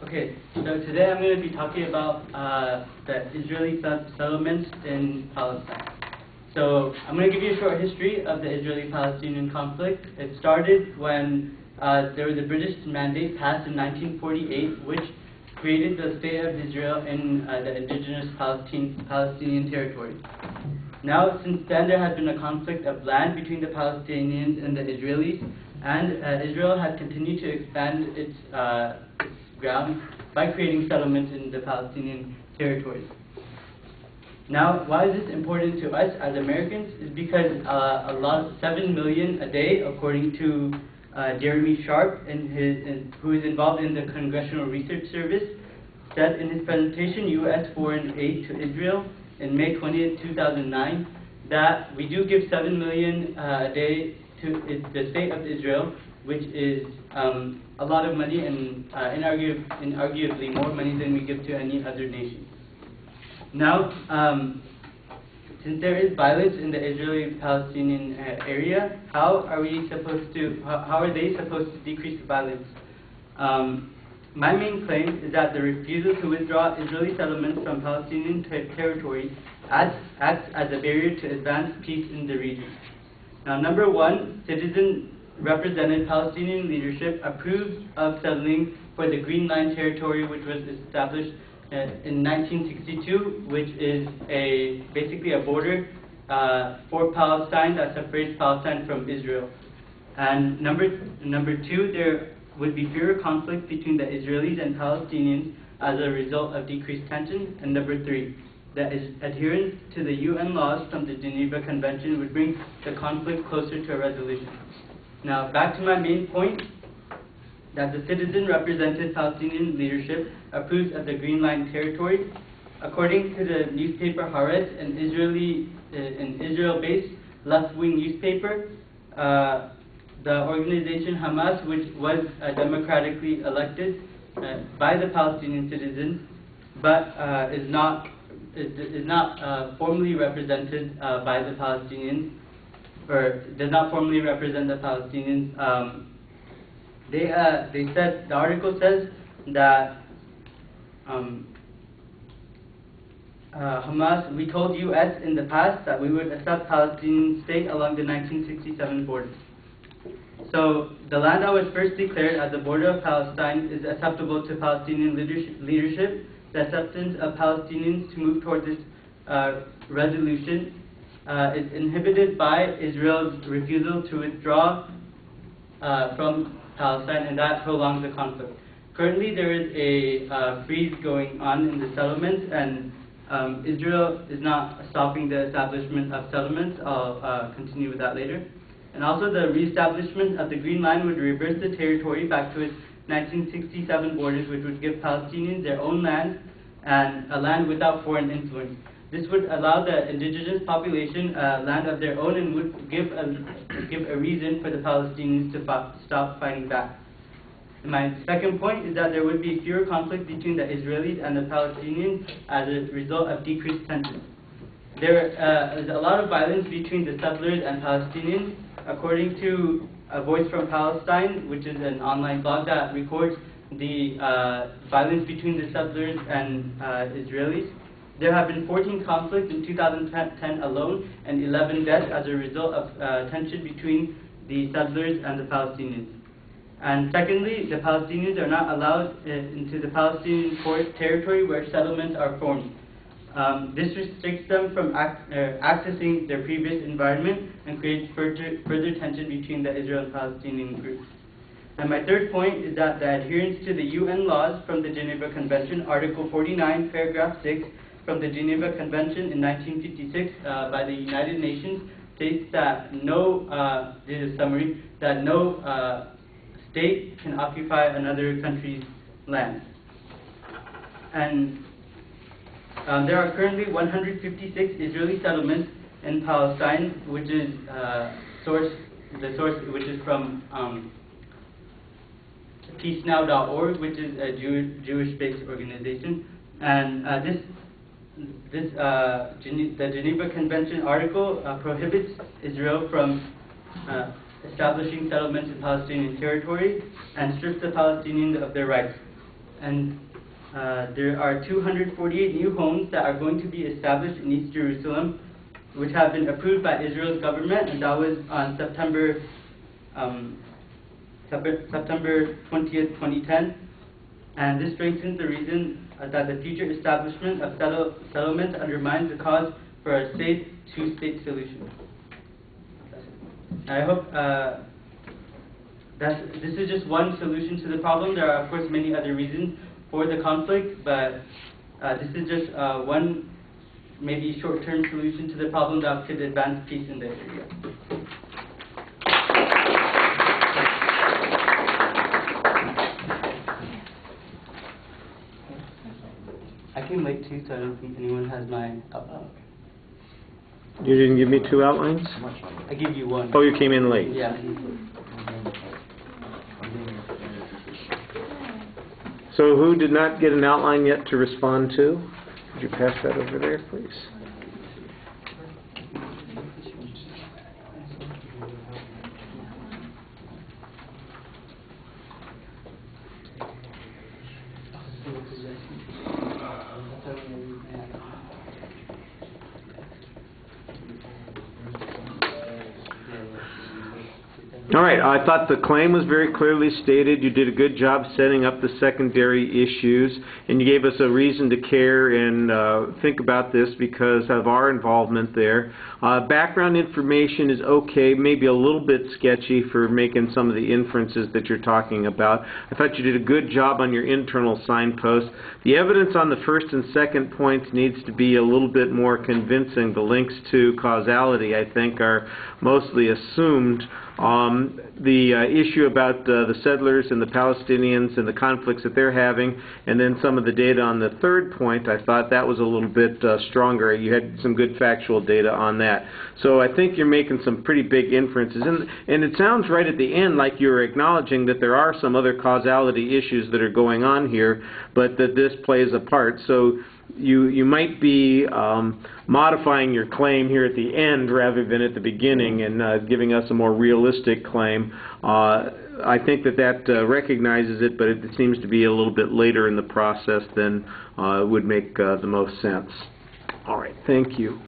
Okay, so today I'm going to be talking about the Israeli settlements in Palestine. So I'm going to give you a short history of the Israeli-Palestinian conflict. It started when there was a British mandate passed in 1948, which created the State of Israel in the indigenous Palestinian territory. Now, since then, there has been a conflict of land between the Palestinians and the Israelis, and Israel has continued to expand its ground by creating settlements in the Palestinian territories. Now, why is this important to us as Americans? Is because a lot of 7 million a day, according to Jeremy Sharp, who is involved in the Congressional Research Service, said in his presentation, U.S. Foreign Aid to Israel, in May 20th, 2009, that we do give 7 million a day to the State of Israel, which is a lot of money and inarguably more money than we give to any other nation. Now, since there is violence in the Israeli-Palestinian area, how are they supposed to decrease the violence? My main claim is that the refusal to withdraw Israeli settlements from Palestinian territory acts as a barrier to advance peace in the region. Now, number one, citizen-represented Palestinian leadership approved of settling for the Green Line territory, which was established in 1962, which is basically a border for Palestine that separates Palestine from Israel. And number two, there would be fewer conflict between the Israelis and Palestinians as a result of decreased tension. And number three, that is adherence to the UN laws from the Geneva Convention would bring the conflict closer to a resolution. Now, back to my main point, that the citizen-represented Palestinian leadership approves of the Green Line territory. According to the newspaper Haaretz, an Israel-based left-wing newspaper, the organization Hamas, which was democratically elected by the Palestinian citizens, but is not formally represented by the Palestinians, or does not formally represent the Palestinians. They said, the article says that Hamas, we told U.S. in the past that we would accept Palestinian state along the 1967 border. So the land that was first declared as the border of Palestine is acceptable to Palestinian leadership. The acceptance of Palestinians to move toward this resolution is inhibited by Israel's refusal to withdraw from Palestine, and that prolongs the conflict. Currently, there is a freeze going on in the settlements, and Israel is not stopping the establishment of settlements. I'll continue with that later. And also, the reestablishment of the Green Line would reverse the territory back to its 1967 borders, which would give Palestinians their own land and a land without foreign influence. This would allow the indigenous population land of their own and would give a reason for the Palestinians to stop fighting back. And my second point is that there would be fewer conflict between the Israelis and the Palestinians as a result of decreased tension. There is a lot of violence between the settlers and Palestinians. According to A Voice from Palestine, which is an online blog that records the violence between the settlers and Israelis, there have been 14 conflicts in 2010 alone and 11 deaths as a result of tension between the settlers and the Palestinians. And secondly, the Palestinians are not allowed into the Palestinian territory where settlements are formed. This restricts them from accessing their previous environment and creates further tension between the Israel and Palestinian groups. And my third point is that the adherence to the UN laws from the Geneva Convention, Article 49, Paragraph 6, from the Geneva Convention in 1956 by the United Nations states that this is a summary, that no state can occupy another country's land. And there are currently 156 Israeli settlements in Palestine, which is which is from peacenow.org, which is a Jewish-based organization. And the Geneva Convention article prohibits Israel from establishing settlements in Palestinian territory and strips the Palestinians of their rights. and there are 248 new homes that are going to be established in East Jerusalem, which have been approved by Israel's government, and that was on September 20th, 2010. And this strengthens the reason that the future establishment of settlements undermines the cause for a safe two-state solution. I hope this is just one solution to the problem. There are, of course, many other reasons for the conflict, but this is just one maybe short-term solution to the problem that could advance peace in the area. I came late too, so I don't think anyone has my outline. You didn't give me two outlines? I gave you one. Oh, you came in late. Yeah. So who did not get an outline yet to respond to? Could you pass that over there, please? All right, I thought the claim was very clearly stated. You did a good job setting up the secondary issues, and you gave us a reason to care and think about this because of our involvement there. Background information is okay, maybe a little bit sketchy for making some of the inferences that you're talking about. I thought you did a good job on your internal signposts. The evidence on the first and second points needs to be a little bit more convincing. The links to causality, I think, are mostly assumed. The issue about the settlers and the Palestinians and the conflicts that they're having, and then some of the data on the third point, I thought that was a little bit stronger. You had some good factual data on that. So I think you're making some pretty big inferences. And it sounds right at the end like you're acknowledging that there are some other causality issues that are going on here, but that this plays a part. So you might be modifying your claim here at the end rather than at the beginning and giving us a more realistic claim. I think that recognizes it, but it seems to be a little bit later in the process than would make the most sense. All right, thank you.